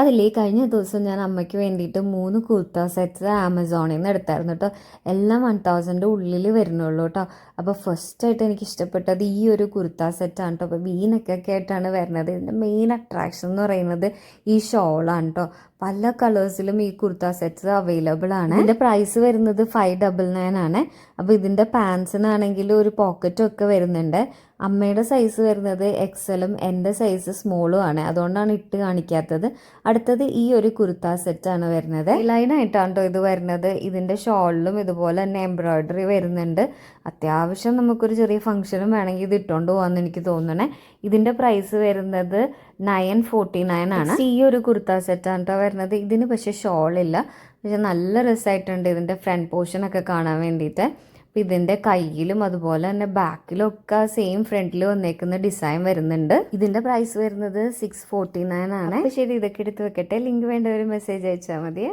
അതില്ലേ കഴിഞ്ഞ ദിവസം ഞാൻ അമ്മയ്ക്ക് വേണ്ടിയിട്ട് 3 കുർത്ത സെറ്റ്സ് ആമസോണിൽ നിന്ന് എടുത്തായിരുന്നു കേട്ടോ. എല്ലാം 1000 ഉള്ളിൽ വരുന്നുള്ളൂ കേട്ടോ. അപ്പോൾ ഫസ്റ്റായിട്ട് എനിക്ക് ഇഷ്ടപ്പെട്ടത് ഈ ഒരു കുർത്ത സെറ്റാണ് കേട്ടോ. അപ്പോൾ വീനൊക്കെ ആയിട്ടാണ് വരുന്നത്. ഇതിൻ്റെ മെയിൻ അട്രാക്ഷൻ എന്ന് പറയുന്നത് ഈ ഷോളാണ് കേട്ടോ. പല കളേഴ്സിലും ഈ കുർത്ത സെറ്റ്സ് അവൈലബിൾ ആണ്. ഇതിൻ്റെ പ്രൈസ് വരുന്നത് 599 ആണ്. അപ്പോൾ ഇതിൻ്റെ പാൻസിനാണെങ്കിൽ ഒരു പോക്കറ്റും ഒക്കെ വരുന്നുണ്ട്. അമ്മയുടെ സൈസ് വരുന്നത് എക്സലും എൻ്റെ സൈസ് സ്മോളും ആണ്, അതുകൊണ്ടാണ് ഇട്ട് കാണിക്കാത്തത്. അടുത്തത് ഈ ഒരു കുർത്ത സെറ്റാണ് വരുന്നത്. ലൈനായിട്ടാണ് കേട്ടോ ഇത് വരുന്നത്. ഇതിൻ്റെ ഷോളിലും ഇതുപോലെ തന്നെ എംബ്രോയ്ഡറി വരുന്നുണ്ട്. അത്യാവശ്യം നമുക്കൊരു ചെറിയ ഫംഗ്ഷനും വേണമെങ്കിൽ ഇത് ഇട്ടുകൊണ്ട് പോകാമെന്ന് എനിക്ക് തോന്നണേ. ഇതിൻ്റെ പ്രൈസ് വരുന്നത് 949 ആണ്. ഈ ഒരു കുർത്ത സെറ്റാണ് കേട്ടോ വരുന്നത്. ഇതിന് പക്ഷേ ഷോളില്ല, പക്ഷെ നല്ല രസമായിട്ടുണ്ട് ഇതിൻ്റെ ഫ്രണ്ട് പോർഷനൊക്കെ കാണാൻ വേണ്ടിയിട്ട്. അപ്പം ഇതിൻ്റെ കയ്യിലും അതുപോലെ തന്നെ ബാക്കിലും ഒക്കെ സെയിം ഫ്രണ്ടിൽ വന്നേക്കുന്ന ഡിസൈൻ വരുന്നുണ്ട്. ഇതിൻ്റെ പ്രൈസ് വരുന്നത് 649 ആണ്. അപ്പോൾ ശരി, ഇതൊക്കെ എടുത്ത് വെക്കട്ടെ. ലിങ്ക് വേണ്ട ഒരു മെസ്സേജ് അയച്ചാൽ മതിയേ.